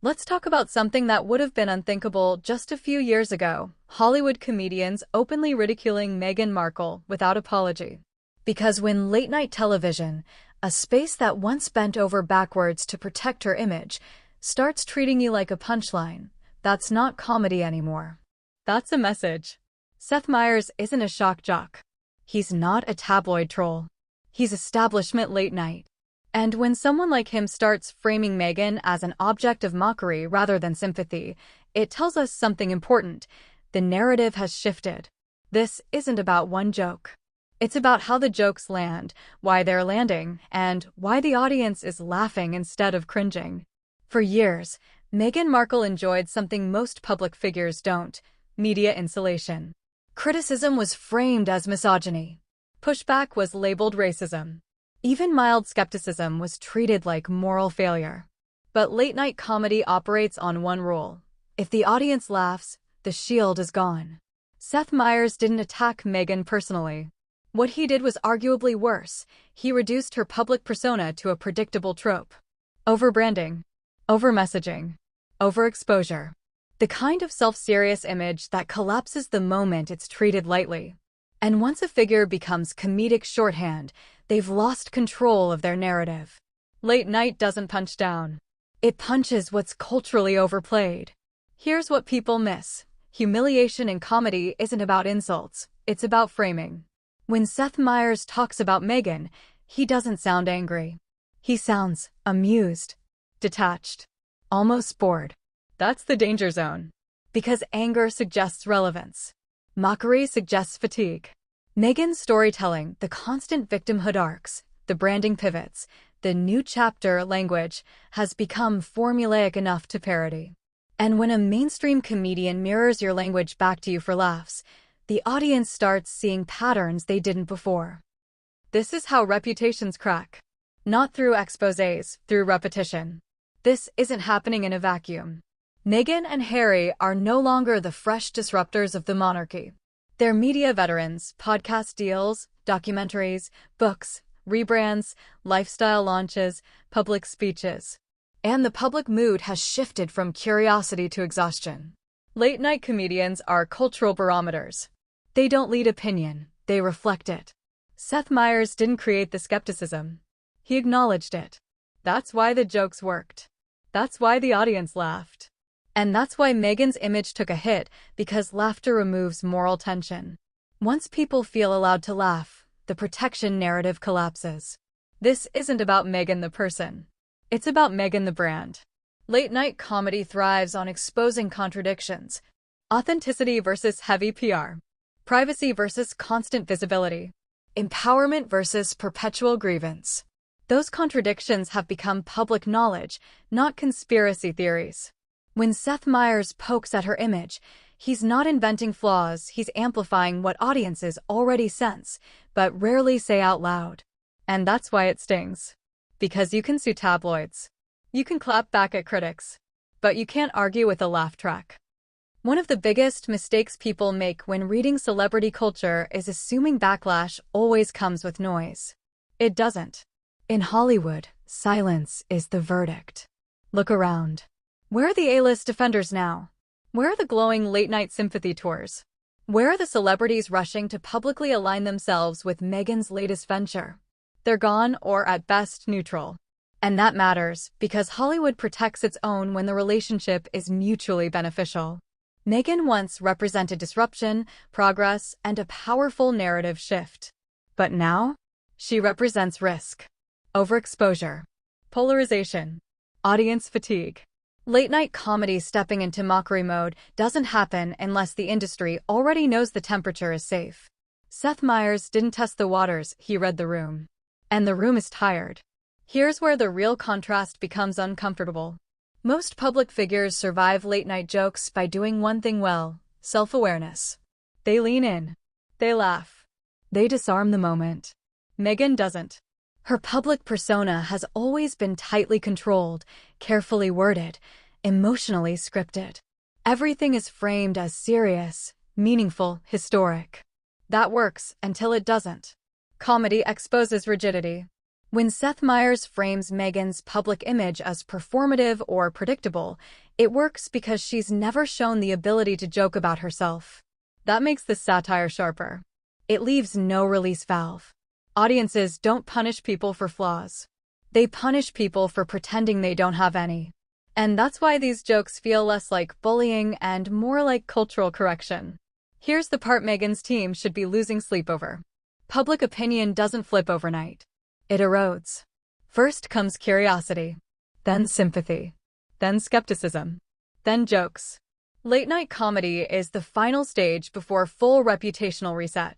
Let's talk about something that would have been unthinkable just a few years ago. Hollywood comedians openly ridiculing Meghan Markle without apology. Because when late-night television, a space that once bent over backwards to protect her image, starts treating you like a punchline, that's not comedy anymore. That's a message. Seth Meyers isn't a shock jock. He's not a tabloid troll. He's establishment late night. And when someone like him starts framing Meghan as an object of mockery rather than sympathy, it tells us something important. The narrative has shifted. This isn't about one joke. It's about how the jokes land, why they're landing, and why the audience is laughing instead of cringing. For years, Meghan Markle enjoyed something most public figures don't: media insulation. Criticism was framed as misogyny. Pushback was labeled racism. Even mild skepticism was treated like moral failure. But late-night comedy operates on one rule. If the audience laughs, the shield is gone. Seth Meyers didn't attack Meghan personally. What he did was arguably worse. He reduced her public persona to a predictable trope. Over-branding, over-messaging, overexposure. The kind of self-serious image that collapses the moment it's treated lightly. And once a figure becomes comedic shorthand, they've lost control of their narrative. Late night doesn't punch down. It punches what's culturally overplayed. Here's what people miss. Humiliation in comedy isn't about insults, it's about framing. When Seth Meyers talks about Meghan, he doesn't sound angry. He sounds amused, detached, almost bored. That's the danger zone. Because anger suggests relevance. Mockery suggests fatigue. Meghan's storytelling, the constant victimhood arcs, the branding pivots, the new chapter language, has become formulaic enough to parody. And when a mainstream comedian mirrors your language back to you for laughs, the audience starts seeing patterns they didn't before. This is how reputations crack. Not through exposés, through repetition. This isn't happening in a vacuum. Meghan and Harry are no longer the fresh disruptors of the monarchy. They're media veterans, podcast deals, documentaries, books, rebrands, lifestyle launches, public speeches. And the public mood has shifted from curiosity to exhaustion. Late-night comedians are cultural barometers. They don't lead opinion, they reflect it. Seth Meyers didn't create the skepticism. He acknowledged it. That's why the jokes worked. That's why the audience laughed. And that's why Meghan's image took a hit, because laughter removes moral tension. Once people feel allowed to laugh, the protection narrative collapses. This isn't about Meghan the person. It's about Meghan the brand. Late-night comedy thrives on exposing contradictions. Authenticity versus heavy PR. Privacy versus constant visibility. Empowerment versus perpetual grievance. Those contradictions have become public knowledge, not conspiracy theories. When Seth Meyers pokes at her image, he's not inventing flaws, he's amplifying what audiences already sense, but rarely say out loud. And that's why it stings. Because you can sue tabloids. You can clap back at critics. But you can't argue with a laugh track. One of the biggest mistakes people make when reading celebrity culture is assuming backlash always comes with noise. It doesn't. In Hollywood, silence is the verdict. Look around. Where are the A-list defenders now? Where are the glowing late-night sympathy tours? Where are the celebrities rushing to publicly align themselves with Meghan's latest venture? They're gone, or at best neutral. And that matters, because Hollywood protects its own when the relationship is mutually beneficial. Meghan once represented disruption, progress, and a powerful narrative shift. But now, she represents risk, overexposure, polarization, audience fatigue. Late-night comedy stepping into mockery mode doesn't happen unless the industry already knows the temperature is safe. Seth Meyers didn't test the waters, he read the room. And the room is tired. Here's where the real contrast becomes uncomfortable. Most public figures survive late-night jokes by doing one thing well: self-awareness. They lean in. They laugh. They disarm the moment. Meghan doesn't. Her public persona has always been tightly controlled, carefully worded, emotionally scripted. Everything is framed as serious, meaningful, historic. That works until it doesn't. Comedy exposes rigidity. When Seth Meyers frames Meghan's public image as performative or predictable, it works because she's never shown the ability to joke about herself. That makes the satire sharper. It leaves no release valve. Audiences don't punish people for flaws. They punish people for pretending they don't have any. And that's why these jokes feel less like bullying and more like cultural correction. Here's the part Meghan's team should be losing sleep over. Public opinion doesn't flip overnight. It erodes. First comes curiosity, then sympathy, then skepticism, then jokes. Late-night comedy is the final stage before full reputational reset.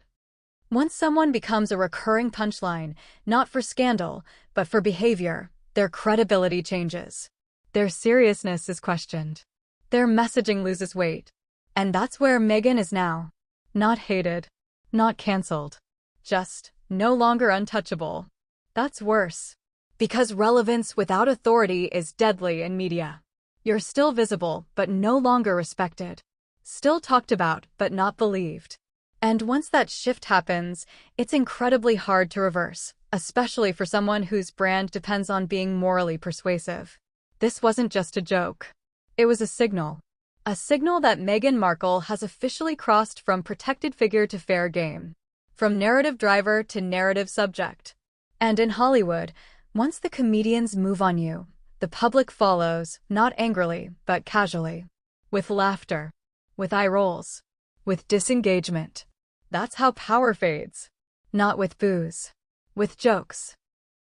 Once someone becomes a recurring punchline, not for scandal, but for behavior, their credibility changes. Their seriousness is questioned. Their messaging loses weight. And that's where Meghan is now. Not hated, not cancelled, just no longer untouchable. That's worse. Because relevance without authority is deadly in media. You're still visible, but no longer respected. Still talked about, but not believed. And once that shift happens, it's incredibly hard to reverse, especially for someone whose brand depends on being morally persuasive. This wasn't just a joke. It was a signal. A signal that Meghan Markle has officially crossed from protected figure to fair game. From narrative driver to narrative subject. And in Hollywood, once the comedians move on you, the public follows, not angrily, but casually. With laughter. With eye rolls. With disengagement. That's how power fades. Not with boos. With jokes.